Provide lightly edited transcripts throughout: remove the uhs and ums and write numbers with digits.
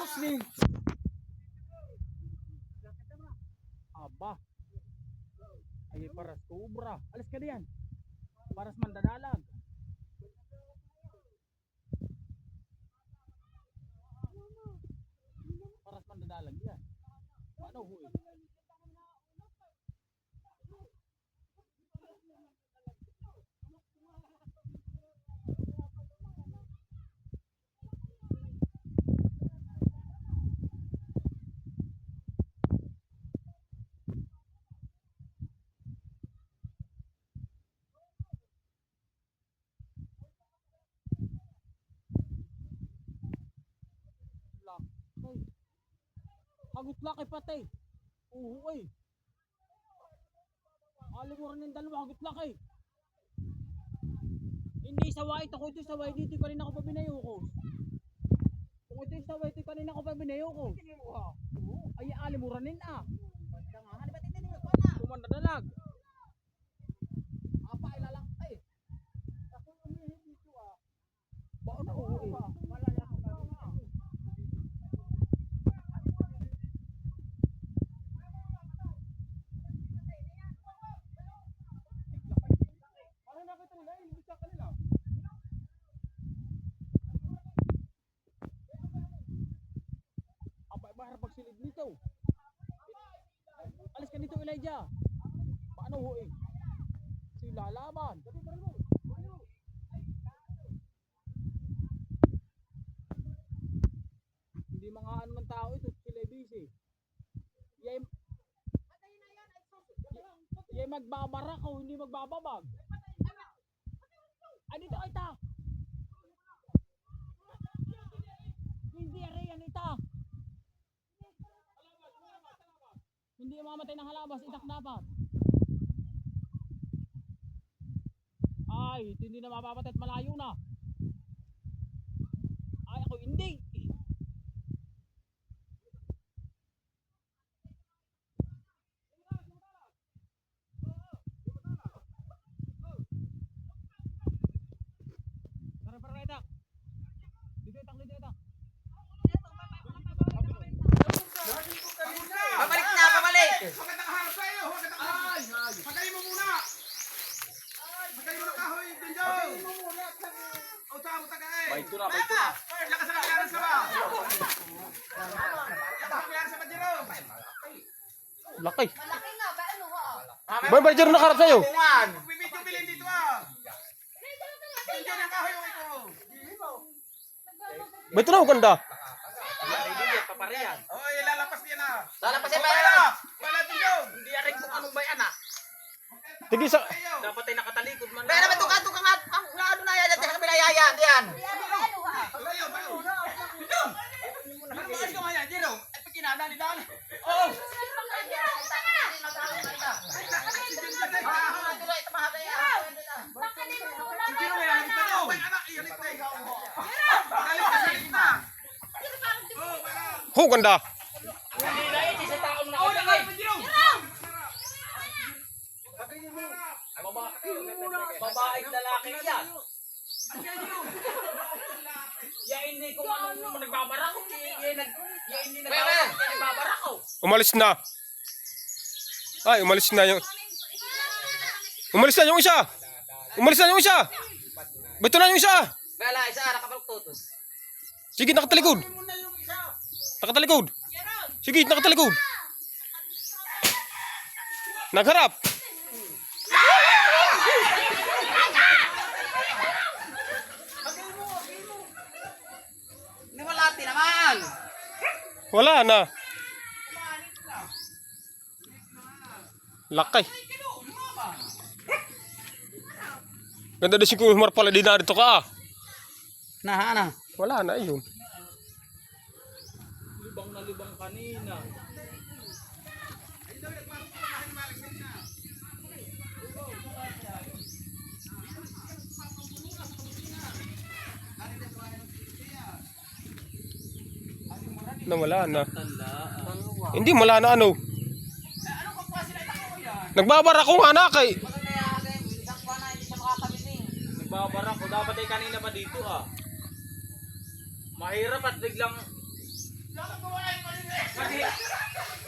Sling. Aba. Ay, paras kubra. Alis ka diyan. Paras mandadalag. Paras mandadalag yan. Paano huy? Hagot laki patay. Uhuay. Alam mo rin yung dalawa, hagot laki. Hindi saway, ako ito saway, dito pa rin ako pabinayo ko. Kung ito yung saway, ito pa rin ako pabinayo ko. Ay, alam mo rin Kumandadalag. Apa, ilalang ay. Ako umihin dito Bao na uhuay. Bahar pagsilid nito. Alis ka dito, Elijah. Paano huing? Sila laban. Hindi mga ano ng tao ito, sila busy. Yay magbabarak o hindi magbababag. Ay dito ita. Hindi yan ita. Hindi mamatay ng halabas, itak dapat. Ay, hindi na mapapatay at malayo na. Ay, ako hindi. Para itak. Dito itak. Pabalik na, pabalik! Maganda kaharap sa'yo! Pagayin mo muna! Pagayin mo na kahoy! Pagayin mo muna! O, saan mo tagay? Baito na. Lakas ang kailangan sa ba? Lakas ang kailangan sa ba, Jerome? Laki. Malaki nga ba? Ano ha? Ba Jero nakarap sa'yo? Bibidyo bilhin dito Bibidyo ng kahoy ito! Baito na, ganda. Papariyan. O, ilalapas niya na! Lalapasin ba Wala! yan? Wala dito! Hindi aring kung anong bayan Tigi sa... Dapat ay nakatalikod man. Kaya naman tuka nga ang ano na yan. Sa kabila yaya diyan. Ano ha? Layo! Lumakas ka man yan, Jerome! At pag kinada ni Dan! Oo! Sino may alam ito? May anak! Iyan ito eh! Galit na! Ho, ganda. Hindi na ito sa taon na Oh, ako. nakay pa, Jerome! Babaeng lalaki yan. Ya hindi ko ano nagbabarak ko. Ya hindi nagbabarak ko. Umalis na. Ay, umalis na yung... Umalis na yung isa. Baito na yung isa. Wala isa nakapagtutos. Sige, nakatalikod. Sige, nakatalikod. Nagharap. Hindi malati naman. Wala na. Lakay. Ganda din si Kumar pala din na dito ka. Nah. Wala na yun. Libang kanina. Na wala na. Hindi wala na ano. Nagbabara ko nga na kay. Nagbabarak ko. Dapat ay kanina pa dito Mahirap at biglang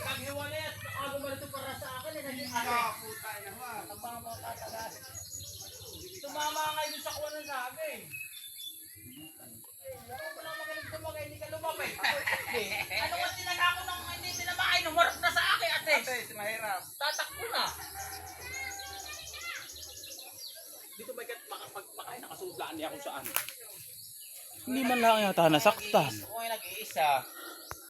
Naghiwalay at ako ba ito para sa akin eh. Naging ate. Ah, puta ina mo. Ang mga mga tatagal. Tumama nga yun sa kuwan ng sabi. Ako pa lang magaling tumagay, hindi ka lumapit. Ano nga tinaga ko nang hindi tinamay, numarap na sa akin ate. Ate, mahirap. Tatakbo na. Dito may makapagpakain, nakasudlaan niya kung saan. Hindi man lang yata nasaktan. Ako ay nag-iisa.